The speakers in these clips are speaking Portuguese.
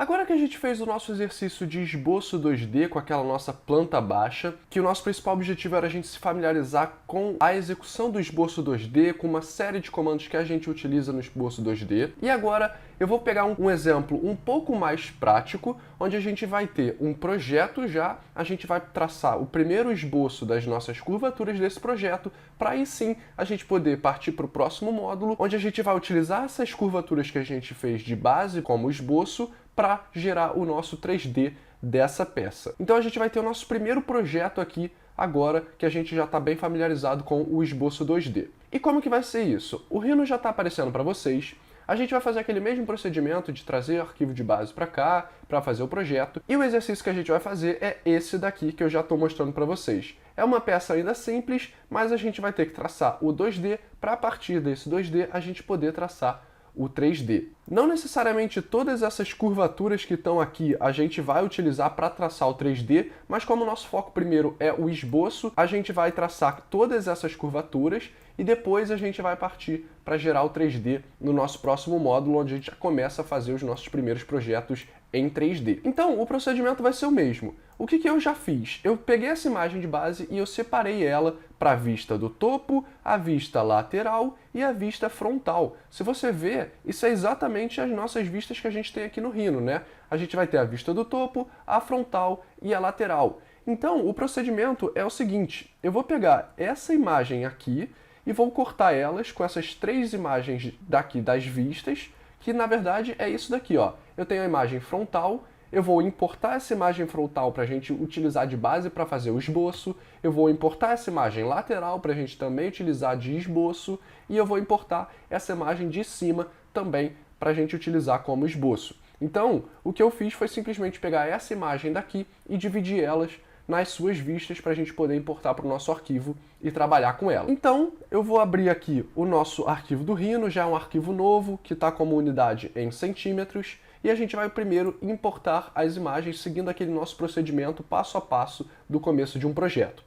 Agora que a gente fez o nosso exercício de esboço 2D com aquela nossa planta baixa, que o nosso principal objetivo era a gente se familiarizar com a execução do esboço 2D, com uma série de comandos que a gente utiliza no esboço 2D. E agora eu vou pegar um exemplo um pouco mais prático, onde a gente vai ter um projeto já, a gente vai traçar o primeiro esboço das nossas curvaturas desse projeto, para aí sim a gente poder partir para o próximo módulo, onde a gente vai utilizar essas curvaturas que a gente fez de base como esboço, para gerar o nosso 3D dessa peça. Então a gente vai ter o nosso primeiro projeto aqui agora que a gente já está bem familiarizado com o esboço 2D. E como que vai ser isso? O Rhino já está aparecendo para vocês. A gente vai fazer aquele mesmo procedimento de trazer o arquivo de base para cá, para fazer o projeto. E o exercício que a gente vai fazer é esse daqui que eu já estou mostrando para vocês. É uma peça ainda simples, mas a gente vai ter que traçar o 2D para a partir desse 2D a gente poder traçar o 3D. Não necessariamente todas essas curvaturas que estão aqui a gente vai utilizar para traçar o 3D, mas como o nosso foco primeiro é o esboço, a gente vai traçar todas essas curvaturas e depois a gente vai partir para gerar o 3D no nosso próximo módulo, onde a gente já começa a fazer os nossos primeiros projetos em 3D. Então, o procedimento vai ser o mesmo. O que eu já fiz? Eu peguei essa imagem de base e eu separei ela para a vista do topo, a vista lateral e a vista frontal. Se você ver, isso é exatamente as nossas vistas que a gente tem aqui no Rhino, né? A gente vai ter a vista do topo, a frontal e a lateral. Então, o procedimento é o seguinte, eu vou pegar essa imagem aqui e vou cortar elas com essas três imagens daqui das vistas, que na verdade é isso daqui, ó. Eu tenho a imagem frontal, eu vou importar essa imagem frontal para a gente utilizar de base para fazer o esboço, eu vou importar essa imagem lateral para a gente também utilizar de esboço, e eu vou importar essa imagem de cima também para a gente utilizar como esboço. Então, o que eu fiz foi simplesmente pegar essa imagem daqui e dividir elas nas suas vistas para a gente poder importar para o nosso arquivo e trabalhar com ela. Então, eu vou abrir aqui o nosso arquivo do Rhino, já é um arquivo novo, que está como unidade em centímetros, e a gente vai primeiro importar as imagens seguindo aquele nosso procedimento passo a passo do começo de um projeto.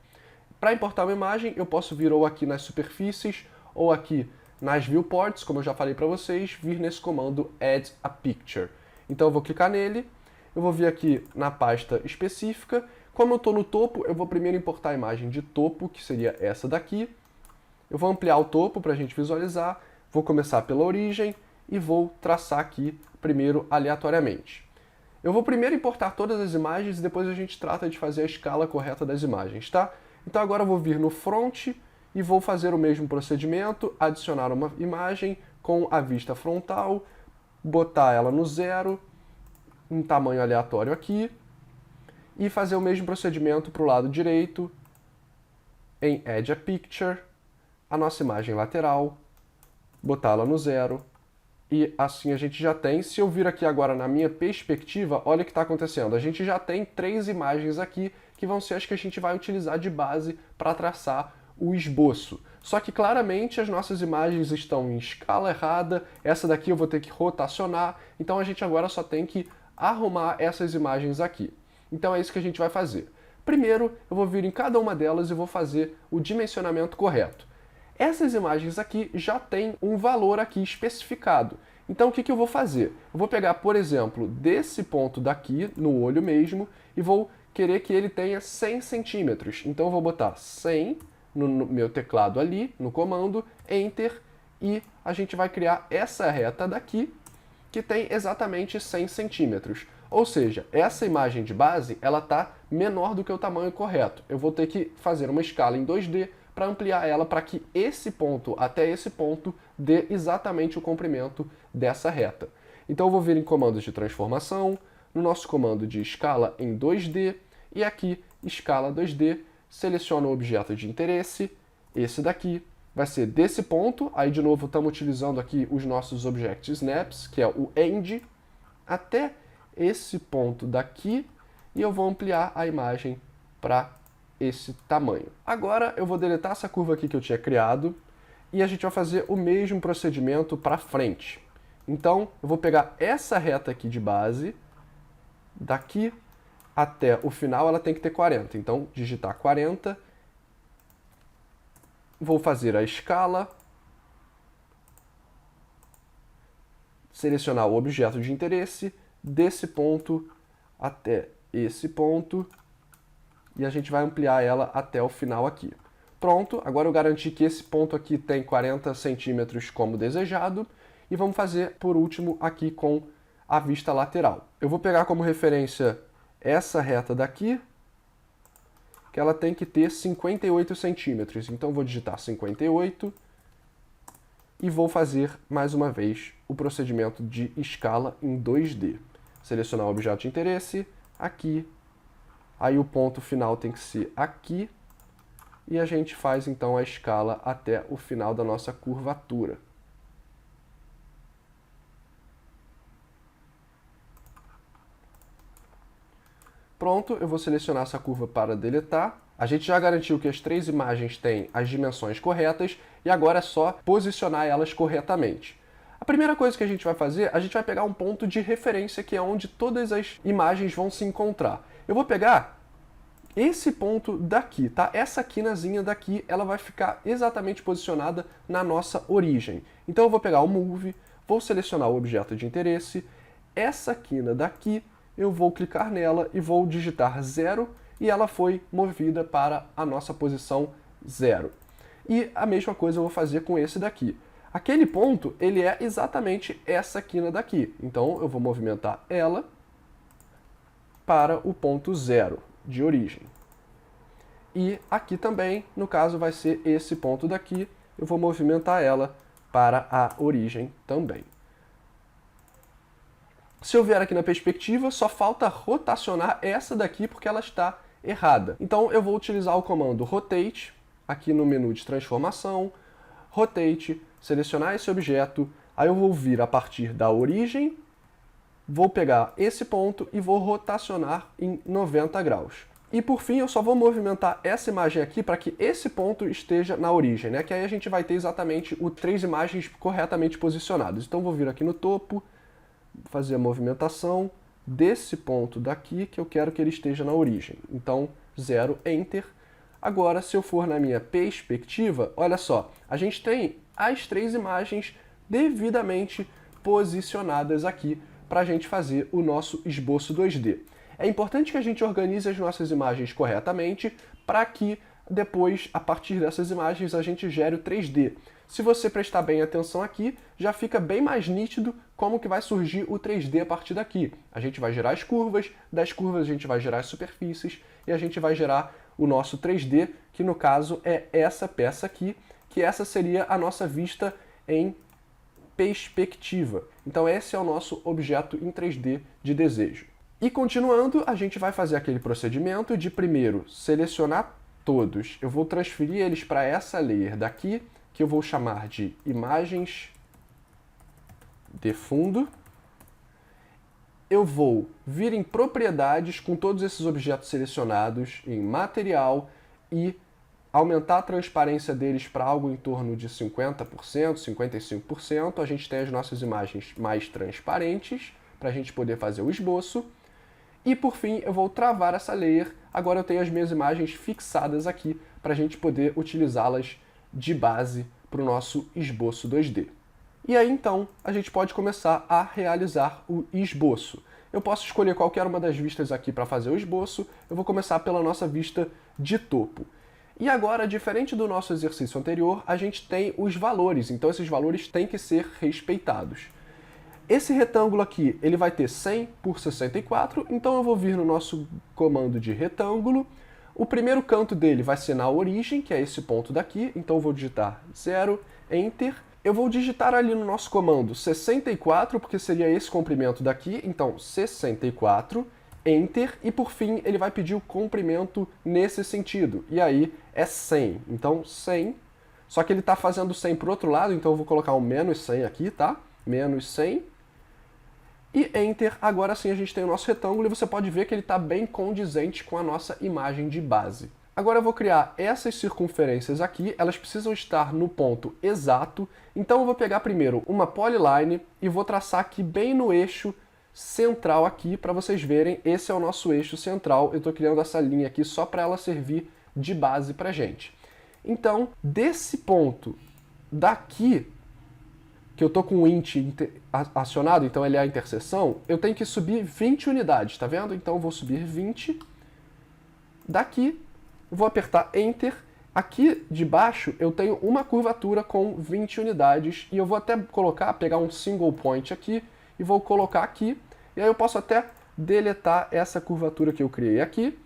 Para importar uma imagem, eu posso vir ou aqui nas superfícies, ou aqui nas viewports, como eu já falei para vocês, vir nesse comando Add a Picture. Então eu vou clicar nele, eu vou vir aqui na pasta específica. Como eu estou no topo, eu vou primeiro importar a imagem de topo, que seria essa daqui. Eu vou ampliar o topo para a gente visualizar, vou começar pela origem e vou traçar aqui primeiro aleatoriamente. Eu vou primeiro importar todas as imagens e depois a gente trata de fazer a escala correta das imagens, tá? Então agora eu vou vir no front e vou fazer o mesmo procedimento, adicionar uma imagem com a vista frontal, botar ela no 0, um tamanho aleatório aqui, e fazer o mesmo procedimento para o lado direito, em Add a Picture, a nossa imagem lateral, botá-la no 0, e assim a gente já tem. Se eu vir aqui agora na minha perspectiva, olha o que está acontecendo. A gente já tem três imagens aqui, que vão ser as que a gente vai utilizar de base para traçar o esboço. Só que claramente as nossas imagens estão em escala errada, essa daqui eu vou ter que rotacionar, então a gente agora só tem que arrumar essas imagens aqui. Então é isso que a gente vai fazer. Primeiro, eu vou vir em cada uma delas e vou fazer o dimensionamento correto. Essas imagens aqui já têm um valor aqui especificado. Então o que eu vou fazer? Eu vou pegar, por exemplo, desse ponto daqui, no olho mesmo, e vou querer que ele tenha 100 centímetros. Então eu vou botar 100 no meu teclado ali, no comando, Enter, e a gente vai criar essa reta daqui, que tem exatamente 100 centímetros. Ou seja, essa imagem de base ela está menor do que o tamanho correto. Eu vou ter que fazer uma escala em 2D para ampliar ela para que esse ponto até esse ponto dê exatamente o comprimento dessa reta. Então eu vou vir em comandos de transformação, no nosso comando de escala em 2D, e aqui, escala 2D, seleciono o objeto de interesse, esse daqui, vai ser desse ponto, aí de novo estamos utilizando aqui os nossos Object Snaps, que é o End, até esse ponto daqui, e eu vou ampliar a imagem para esse tamanho. Agora eu vou deletar essa curva aqui que eu tinha criado, e a gente vai fazer o mesmo procedimento para frente. Então eu vou pegar essa reta aqui de base, daqui até o final ela tem que ter 40, então digitar 40, vou fazer a escala, selecionar o objeto de interesse, desse ponto até esse ponto, e a gente vai ampliar ela até o final aqui. Pronto, agora eu garanti que esse ponto aqui tem 40 centímetros como desejado, e vamos fazer por último aqui com a vista lateral. Eu vou pegar como referência essa reta daqui, que ela tem que ter 58 centímetros. Então vou digitar 58 e vou fazer mais uma vez o procedimento de escala em 2D. Selecionar o objeto de interesse, aqui, aí o ponto final tem que ser aqui, e a gente faz então a escala até o final da nossa curvatura. Pronto, eu vou selecionar essa curva para deletar. A gente já garantiu que as 3 imagens têm as dimensões corretas e agora é só posicionar elas corretamente. A primeira coisa que a gente vai fazer, a gente vai pegar um ponto de referência que é onde todas as imagens vão se encontrar. Eu vou pegar esse ponto daqui, tá? Essa quinazinha daqui, ela vai ficar exatamente posicionada na nossa origem. Então eu vou pegar o Move, vou selecionar o objeto de interesse, essa quina daqui, eu vou clicar nela e vou digitar 0 e ela foi movida para a nossa posição 0. E a mesma coisa eu vou fazer com esse daqui. Aquele ponto, ele é exatamente essa quina daqui. Então eu vou movimentar ela para o ponto 0 de origem. E aqui também, no caso, vai ser esse ponto daqui. Eu vou movimentar ela para a origem também. Se eu vier aqui na perspectiva, só falta rotacionar essa daqui porque ela está errada. Então eu vou utilizar o comando Rotate, aqui no menu de transformação, Rotate, selecionar esse objeto, aí eu vou vir a partir da origem, vou pegar esse ponto e vou rotacionar em 90 graus. E por fim eu só vou movimentar essa imagem aqui para que esse ponto esteja na origem, né? Que aí a gente vai ter exatamente as 3 imagens corretamente posicionadas. Então vou vir aqui no topo, fazer a movimentação desse ponto daqui, que eu quero que ele esteja na origem. Então, 0, Enter. Agora, se eu for na minha perspectiva, olha só, a gente tem as 3 imagens devidamente posicionadas aqui para a gente fazer o nosso esboço 2D. É importante que a gente organize as nossas imagens corretamente para que depois, a partir dessas imagens, a gente gere o 3D. Se você prestar bem atenção aqui, já fica bem mais nítido como que vai surgir o 3D a partir daqui. A gente vai gerar as curvas, das curvas a gente vai gerar as superfícies e a gente vai gerar o nosso 3D, que no caso é essa peça aqui, que essa seria a nossa vista em perspectiva. Então esse é o nosso objeto em 3D de desejo. E continuando, a gente vai fazer aquele procedimento de primeiro selecionar todos. Eu vou transferir eles para essa layer daqui, que eu vou chamar de imagens de fundo. Eu vou vir em propriedades com todos esses objetos selecionados, em material, e aumentar a transparência deles para algo em torno de 50%, 55%. A gente tem as nossas imagens mais transparentes, para a gente poder fazer o esboço. E por fim, eu vou travar essa layer. Agora eu tenho as minhas imagens fixadas aqui, para a gente poder utilizá-las de base para o nosso esboço 2D. E aí então, a gente pode começar a realizar o esboço. Eu posso escolher qualquer uma das vistas aqui para fazer o esboço. Eu vou começar pela nossa vista de topo. E agora, diferente do nosso exercício anterior, a gente tem os valores, então esses valores têm que ser respeitados. Esse retângulo aqui, ele vai ter 100 por 64, então eu vou vir no nosso comando de retângulo. O primeiro canto dele vai ser na origem, que é esse ponto daqui, então eu vou digitar 0, Enter. Eu vou digitar ali no nosso comando 64, porque seria esse comprimento daqui, então 64, Enter, e por fim ele vai pedir o comprimento nesse sentido, e aí é 100, então 100, só que ele está fazendo 100 para o outro lado, então eu vou colocar um menos 100 aqui, tá? Menos 100, e Enter. Agora sim a gente tem o nosso retângulo e você pode ver que ele está bem condizente com a nossa imagem de base. Agora eu vou criar essas circunferências aqui, elas precisam estar no ponto exato, então eu vou pegar primeiro uma polyline e vou traçar aqui bem no eixo central aqui, para vocês verem, esse é o nosso eixo central, eu estou criando essa linha aqui só para ela servir de base para a gente. Então, desse ponto daqui, que eu estou com o int acionado, então ele é a interseção, eu tenho que subir 20 unidades, tá vendo? Então eu vou subir 20. Daqui, eu vou apertar Enter. Aqui de baixo eu tenho uma curvatura com 20 unidades e eu vou até pegar um single point aqui e vou colocar aqui. E aí eu posso até deletar essa curvatura que eu criei aqui.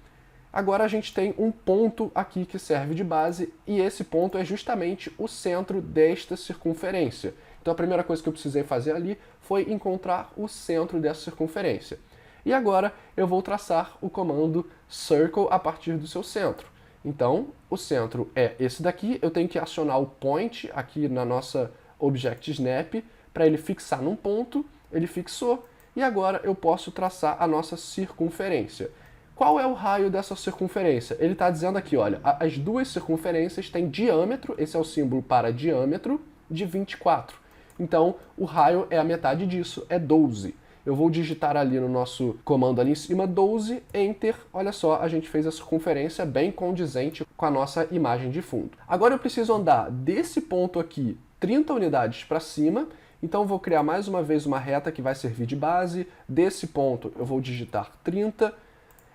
Agora a gente tem um ponto aqui que serve de base e esse ponto é justamente o centro desta circunferência. Então a primeira coisa que eu precisei fazer ali foi encontrar o centro dessa circunferência. E agora eu vou traçar o comando circle a partir do seu centro. Então, o centro é esse daqui, eu tenho que acionar o point aqui na nossa Object Snap para ele fixar num ponto, ele fixou, e agora eu posso traçar a nossa circunferência. Qual é o raio dessa circunferência? Ele está dizendo aqui, olha, as duas circunferências têm diâmetro, esse é o símbolo para diâmetro, de 24. Então, o raio é a metade disso, é 12. Eu vou digitar ali no nosso comando ali em cima 12, Enter, olha só, a gente fez a circunferência bem condizente com a nossa imagem de fundo. Agora eu preciso andar desse ponto aqui 30 unidades para cima, então eu vou criar mais uma vez uma reta que vai servir de base, desse ponto eu vou digitar 30,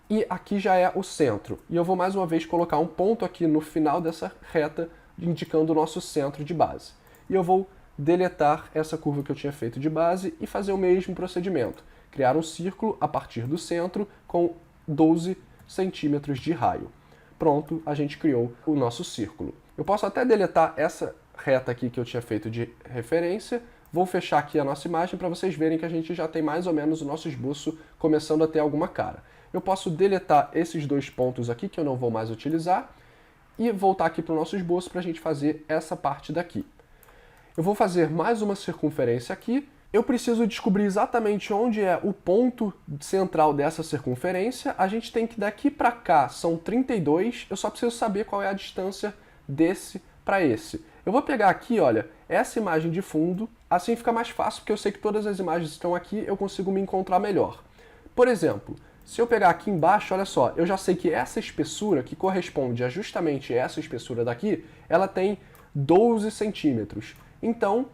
e aqui já é o centro. E eu vou mais uma vez colocar um ponto aqui no final dessa reta, indicando o nosso centro de base. E eu vou deletar essa curva que eu tinha feito de base e fazer o mesmo procedimento. Criar um círculo a partir do centro com 12 centímetros de raio. Pronto, a gente criou o nosso círculo. Eu posso até deletar essa reta aqui que eu tinha feito de referência. Vou fechar aqui a nossa imagem para vocês verem que a gente já tem mais ou menos o nosso esboço começando a ter alguma cara. Eu posso deletar esses dois pontos aqui que eu não vou mais utilizar e voltar aqui para o nosso esboço para a gente fazer essa parte daqui. Eu vou fazer mais uma circunferência aqui. Eu preciso descobrir exatamente onde é o ponto central dessa circunferência. A gente tem que daqui para cá são 32, eu só preciso saber qual é a distância desse para esse. Eu vou pegar aqui, olha, essa imagem de fundo, assim fica mais fácil porque eu sei que todas as imagens estão aqui, eu consigo me encontrar melhor. Por exemplo, se eu pegar aqui embaixo, olha só, eu já sei que essa espessura, que corresponde a justamente essa espessura daqui, ela tem 12 centímetros. Então,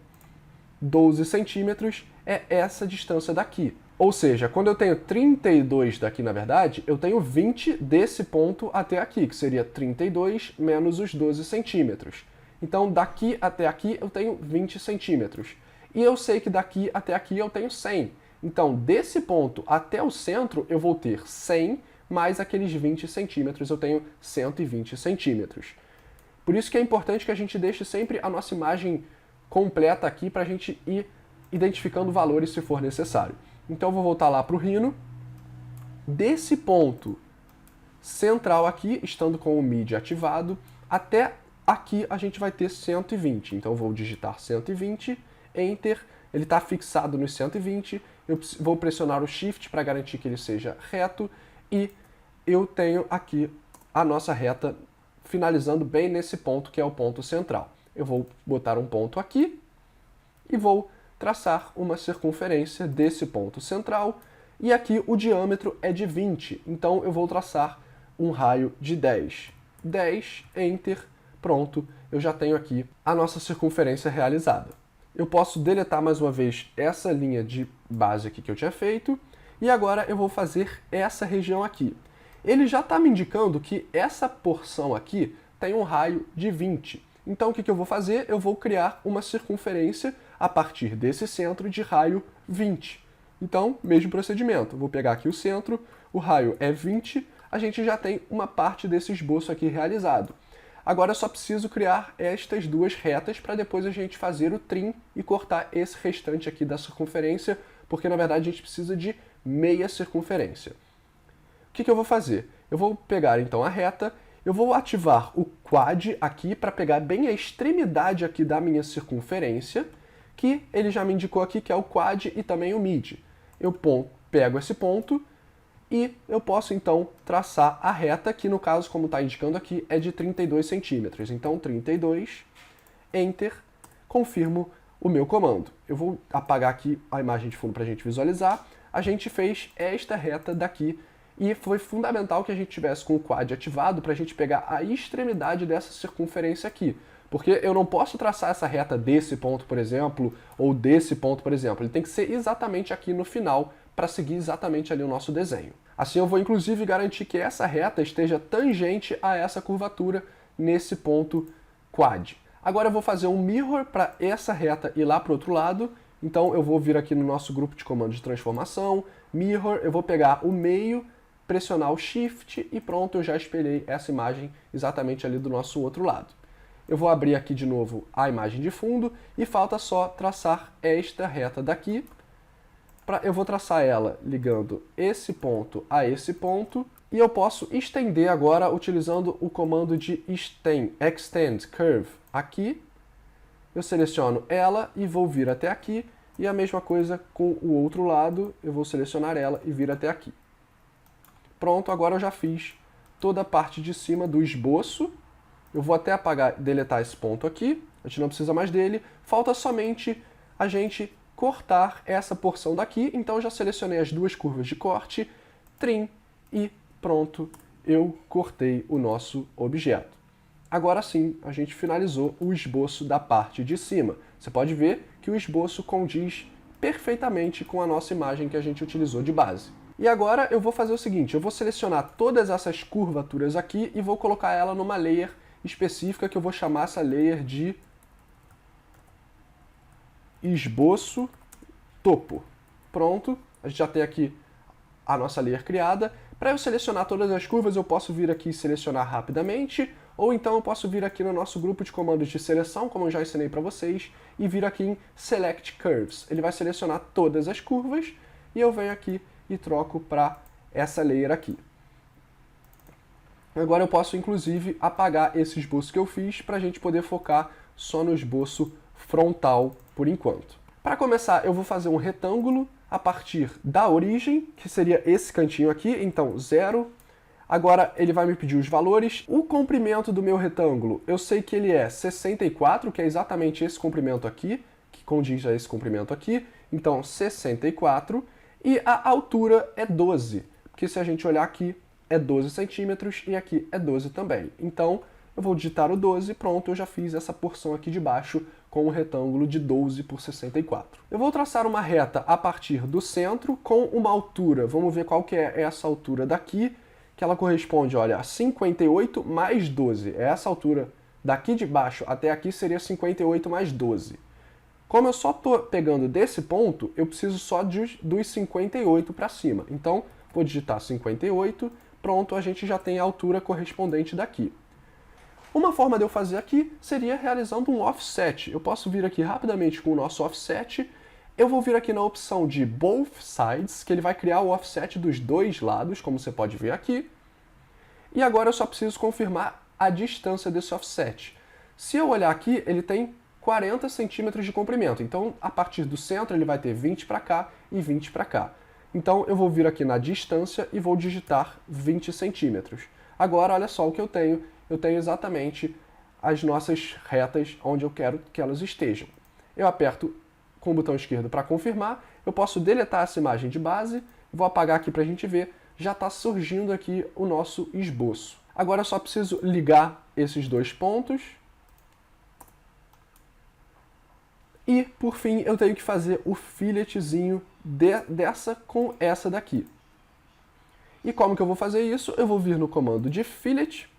12 centímetros é essa distância daqui. Ou seja, quando eu tenho 32 daqui, na verdade, eu tenho 20 desse ponto até aqui, que seria 32 menos os 12 centímetros. Então, daqui até aqui eu tenho 20 centímetros. E eu sei que daqui até aqui eu tenho 100. Então, desse ponto até o centro, eu vou ter 100 mais aqueles 20 centímetros, eu tenho 120 centímetros. Por isso que é importante que a gente deixe sempre a nossa imagem completa aqui para a gente ir identificando valores se for necessário. Então eu vou voltar lá para o Rhino. Desse ponto central aqui, estando com o MIDI ativado, até aqui a gente vai ter 120. Então eu vou digitar 120, Enter, ele está fixado nos 120, eu vou pressionar o Shift para garantir que ele seja reto e eu tenho aqui a nossa reta finalizando bem nesse ponto que é o ponto central. Eu vou botar um ponto aqui e vou traçar uma circunferência desse ponto central. E aqui o diâmetro é de 20, então eu vou traçar um raio de 10. 10, Enter, pronto, eu já tenho aqui a nossa circunferência realizada. Eu posso deletar mais uma vez essa linha de base aqui que eu tinha feito, e agora eu vou fazer essa região aqui. Ele já está me indicando que essa porção aqui tem um raio de 20. Então o que eu vou fazer? Eu vou criar uma circunferência a partir desse centro de raio 20. Então, mesmo procedimento. Vou pegar aqui o centro, o raio é 20, a gente já tem uma parte desse esboço aqui realizado. Agora eu só preciso criar estas duas retas para depois a gente fazer o trim e cortar esse restante aqui da circunferência, porque na verdade a gente precisa de meia circunferência. O que eu vou fazer? Eu vou pegar então a reta, eu vou ativar o quad aqui para pegar bem a extremidade aqui da minha circunferência, que ele já me indicou aqui que é o quad e também o mid. Eu pego esse ponto e eu posso então traçar a reta, que no caso, como está indicando aqui, é de 32 centímetros. Então 32, Enter, confirmo o meu comando. Eu vou apagar aqui a imagem de fundo para a gente visualizar. A gente fez esta reta daqui e foi fundamental que a gente tivesse com o quad ativado para a gente pegar a extremidade dessa circunferência aqui. Porque eu não posso traçar essa reta desse ponto, por exemplo, ou desse ponto, por exemplo. Ele tem que ser exatamente aqui no final para seguir exatamente ali o nosso desenho. Assim eu vou inclusive garantir que essa reta esteja tangente a essa curvatura nesse ponto quad. Agora eu vou fazer um mirror para essa reta ir lá para o outro lado. Então eu vou vir aqui no nosso grupo de comandos de transformação, mirror, eu vou pegar o meio, pressionar o Shift e pronto, eu já espelhei essa imagem exatamente ali do nosso outro lado. Eu vou abrir aqui de novo a imagem de fundo e falta só traçar esta reta daqui. Eu vou traçar ela ligando esse ponto a esse ponto e eu posso estender agora utilizando o comando de Extend Curve aqui. Eu seleciono ela e vou vir até aqui e a mesma coisa com o outro lado, eu vou selecionar ela e vir até aqui. Pronto, agora eu já fiz toda a parte de cima do esboço. Eu vou até apagar, deletar esse ponto aqui, a gente não precisa mais dele. Falta somente a gente cortar essa porção daqui, então eu já selecionei as duas curvas de corte, trim e pronto, eu cortei o nosso objeto. Agora sim, a gente finalizou o esboço da parte de cima. Você pode ver que o esboço condiz perfeitamente com a nossa imagem que a gente utilizou de base. E agora eu vou fazer o seguinte, eu vou selecionar todas essas curvaturas aqui e vou colocar ela numa layer específica que eu vou chamar essa layer de esboço topo. Pronto, a gente já tem aqui a nossa layer criada. Para eu selecionar todas as curvas, eu posso vir aqui e selecionar rapidamente, ou então eu posso vir aqui no nosso grupo de comandos de seleção, como eu já ensinei para vocês, e vir aqui em Select Curves. Ele vai selecionar todas as curvas, e eu venho aqui e troco para essa layer aqui. Agora eu posso, inclusive, apagar esse esboço que eu fiz para a gente poder focar só no esboço frontal por enquanto. Para começar, eu vou fazer um retângulo a partir da origem, que seria esse cantinho aqui, então 0. Agora ele vai me pedir os valores. O comprimento do meu retângulo, eu sei que ele é 64, que é exatamente esse comprimento aqui, que condiz a esse comprimento aqui, então 64. E a altura é 12, porque se a gente olhar aqui, é 12 centímetros e aqui é 12 também. Então, eu vou digitar o 12, pronto, eu já fiz essa porção aqui de baixo com um retângulo de 12 por 64. Eu vou traçar uma reta a partir do centro com uma altura, vamos ver qual que é essa altura daqui, que ela corresponde, olha, a 58 mais 12. Essa altura daqui de baixo até aqui seria 58 mais 12. Como eu só estou pegando desse ponto, eu preciso só dos 58 para cima. Então, vou digitar 58, pronto, a gente já tem a altura correspondente daqui. Uma forma de eu fazer aqui seria realizando um offset. Eu posso vir aqui rapidamente com o nosso offset. Eu vou vir aqui na opção de Both Sides, que ele vai criar o offset dos dois lados, como você pode ver aqui. E agora eu só preciso confirmar a distância desse offset. Se eu olhar aqui, ele tem 40 centímetros de comprimento. Então, a partir do centro, ele vai ter 20 para cá e 20 para cá. Então, eu vou vir aqui na distância e vou digitar 20 centímetros. Agora, olha só o que eu tenho. Eu tenho exatamente as nossas retas onde eu quero que elas estejam. Eu aperto com o botão esquerdo para confirmar. Eu posso deletar essa imagem de base. Vou apagar aqui para a gente ver. Já está surgindo aqui o nosso esboço. Agora, eu só preciso ligar esses dois pontos. E, por fim, eu tenho que fazer o filetezinho dessa com essa daqui. E como que eu vou fazer isso? Eu vou vir no comando de fillet.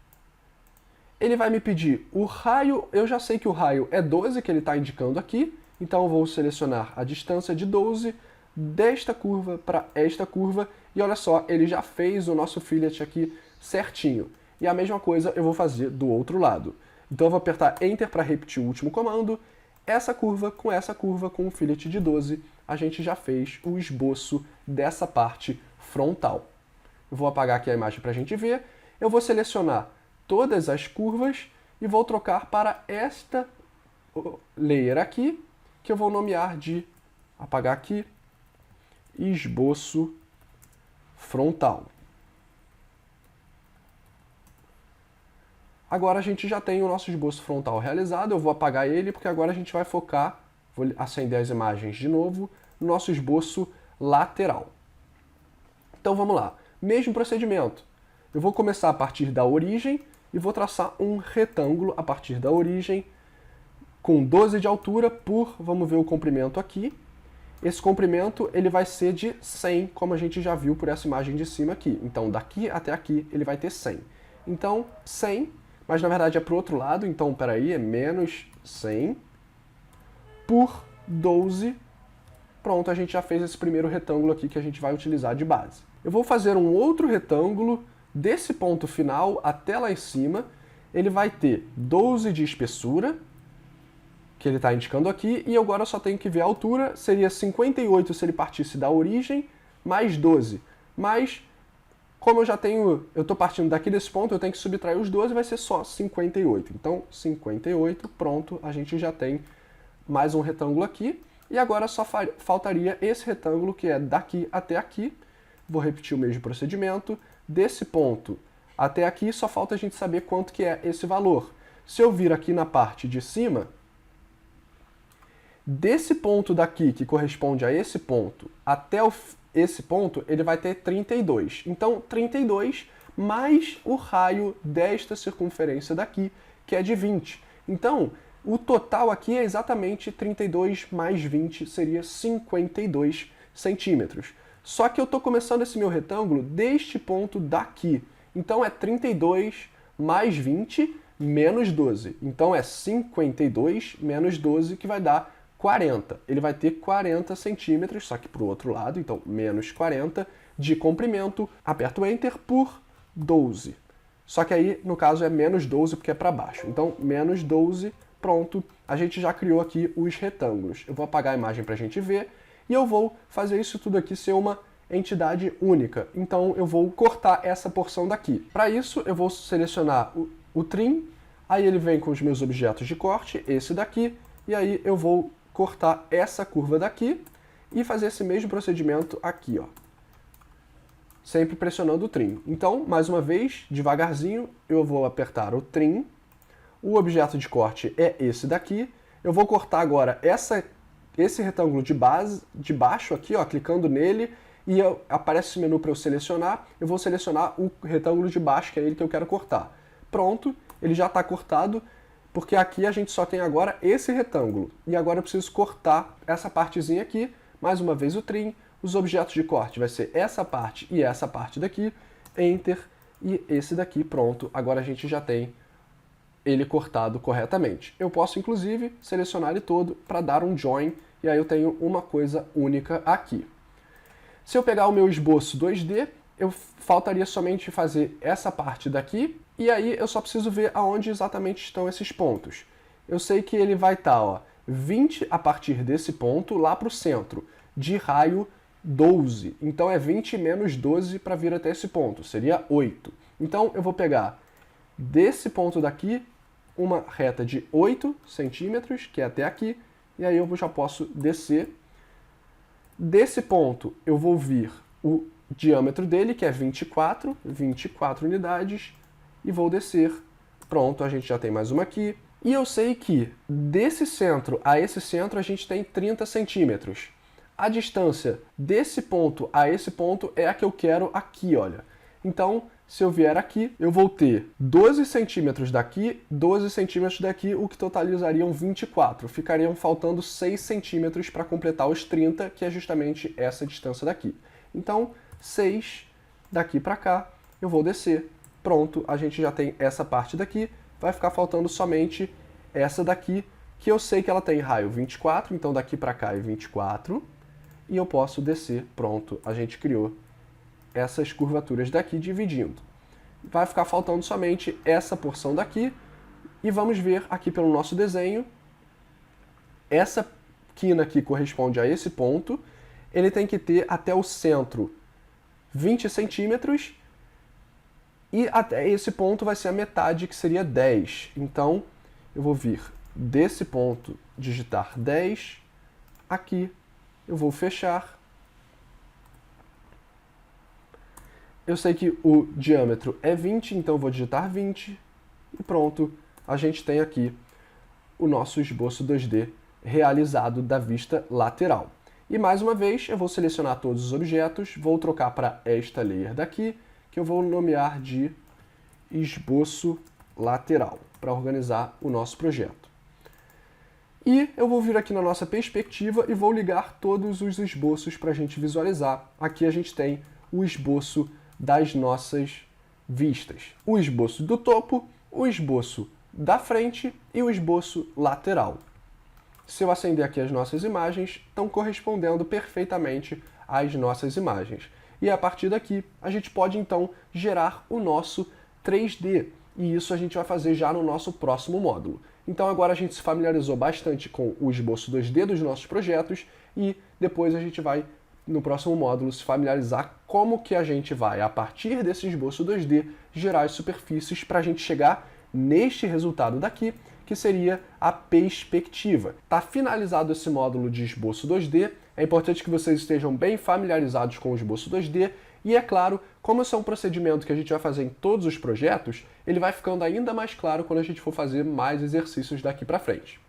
Ele vai me pedir o raio. Eu já sei que o raio é 12, que ele está indicando aqui. Então eu vou selecionar a distância de 12 desta curva para esta curva. E olha só, ele já fez o nosso fillet aqui certinho. E a mesma coisa eu vou fazer do outro lado. Então eu vou apertar Enter para repetir o último comando. Essa curva com um fillet de 12, a gente já fez o esboço dessa parte frontal. Eu vou apagar aqui a imagem para a gente ver. Eu vou selecionar todas as curvas e vou trocar para esta layer aqui, que eu vou nomear de, apagar aqui, esboço frontal. Agora a gente já tem o nosso esboço frontal realizado, eu vou apagar ele porque agora a gente vai focar, vou acender as imagens de novo, no nosso esboço lateral. Então vamos lá, mesmo procedimento. Eu vou começar a partir da origem e vou traçar um retângulo a partir da origem com 12 de altura por, vamos ver o comprimento aqui. Esse comprimento ele vai ser de 100, como a gente já viu por essa imagem de cima aqui. Então, daqui até aqui, ele vai ter 100. Então, 100, mas na verdade é para o outro lado, então, peraí, é menos 100 por 12. Pronto, a gente já fez esse primeiro retângulo aqui que a gente vai utilizar de base. Eu vou fazer um outro retângulo desse ponto final até lá em cima. Ele vai ter 12 de espessura, que ele está indicando aqui, e agora eu só tenho que ver a altura, seria 58 se ele partisse da origem, mais 12. Mas, como eu estou partindo daqui desse ponto, eu tenho que subtrair os 12, vai ser só 58. Então, 58, pronto, a gente já tem mais um retângulo aqui, e agora só faltaria esse retângulo, que é daqui até aqui. Vou repetir o mesmo procedimento. Desse ponto até aqui, só falta a gente saber quanto que é esse valor. Se eu vir aqui na parte de cima, desse ponto daqui, que corresponde a esse ponto, até esse ponto, ele vai ter 32. Então, 32 mais o raio desta circunferência daqui, que é de 20. Então, o total aqui é exatamente 32 mais 20, seria 52 centímetros. Só que eu estou começando esse meu retângulo deste ponto daqui. Então, é 32 mais 20 menos 12. Então, é 52 menos 12, que vai dar 40. Ele vai ter 40 centímetros, só que para o outro lado, então menos 40 de comprimento. Aperto Enter por 12. Só que aí, no caso, é menos 12 porque é para baixo. Então, menos 12, pronto. A gente já criou aqui os retângulos. Eu vou apagar a imagem para a gente ver e eu vou fazer isso tudo aqui ser uma entidade única. Então, eu vou cortar essa porção daqui. Para isso, eu vou selecionar o Trim, aí ele vem com os meus objetos de corte, esse daqui, e aí eu vou cortar essa curva daqui e fazer esse mesmo procedimento aqui, ó. Sempre pressionando o Trim. Então, mais uma vez, devagarzinho, eu vou apertar o Trim. O objeto de corte é esse daqui. Eu vou cortar agora esse retângulo de baixo aqui, ó, clicando nele, e aparece esse menu para eu selecionar. Eu vou selecionar o retângulo de baixo, que é ele que eu quero cortar. Pronto, ele já está cortado, porque aqui a gente só tem agora esse retângulo. E agora eu preciso cortar essa partezinha aqui, mais uma vez o Trim, os objetos de corte vai ser essa parte e essa parte daqui, Enter, e esse daqui, pronto. Agora a gente já tem ele cortado corretamente. Eu posso, inclusive, selecionar ele todo para dar um Join, e aí eu tenho uma coisa única aqui. Se eu pegar o meu esboço 2D, faltaria somente fazer essa parte daqui, e aí eu só preciso ver aonde exatamente estão esses pontos. Eu sei que ele vai estar 20 a partir desse ponto lá para o centro, de raio 12. Então é 20 menos 12 para vir até esse ponto, seria 8. Então eu vou pegar desse ponto daqui uma reta de 8 centímetros, que é até aqui, e aí eu já posso descer. Desse ponto eu vou vir o diâmetro dele, que é 24 unidades, e vou descer. Pronto, a gente já tem mais uma aqui. E eu sei que desse centro a esse centro a gente tem 30 centímetros. A distância desse ponto a esse ponto é a que eu quero aqui, olha. Então, se eu vier aqui, eu vou ter 12 centímetros daqui, 12 centímetros daqui, o que totalizariam 24. Ficariam faltando 6 centímetros para completar os 30, que é justamente essa distância daqui. Então, 6 daqui para cá, eu vou descer. Pronto, a gente já tem essa parte daqui, vai ficar faltando somente essa daqui, que eu sei que ela tem raio 24, então daqui para cá é 24, e eu posso descer. Pronto, a gente criou essas curvaturas daqui dividindo. Vai ficar faltando somente essa porção daqui, e vamos ver aqui pelo nosso desenho, essa quina aqui corresponde a esse ponto, ele tem que ter até o centro 20 centímetros, e até esse ponto vai ser a metade, que seria 10. Então, eu vou vir desse ponto, digitar 10, aqui, eu vou fechar. Eu sei que o diâmetro é 20, então eu vou digitar 20, e pronto, a gente tem aqui o nosso esboço 2D realizado da vista lateral. E mais uma vez, eu vou selecionar todos os objetos, vou trocar para esta layer daqui, que eu vou nomear de esboço lateral, para organizar o nosso projeto. E eu vou vir aqui na nossa perspectiva e vou ligar todos os esboços para a gente visualizar. Aqui a gente tem o esboço das nossas vistas. O esboço do topo, o esboço da frente e o esboço lateral. Se eu acender aqui as nossas imagens, estão correspondendo perfeitamente às nossas imagens. E a partir daqui, a gente pode então gerar o nosso 3D. E isso a gente vai fazer já no nosso próximo módulo. Então agora a gente se familiarizou bastante com o esboço 2D dos nossos projetos e depois a gente vai, no próximo módulo, se familiarizar como que a gente vai, a partir desse esboço 2D, gerar as superfícies para a gente chegar neste resultado daqui, que seria a perspectiva. Tá finalizado esse módulo de esboço 2D, é importante que vocês estejam bem familiarizados com o esboço 2D e, é claro, como esse é um procedimento que a gente vai fazer em todos os projetos, ele vai ficando ainda mais claro quando a gente for fazer mais exercícios daqui para frente.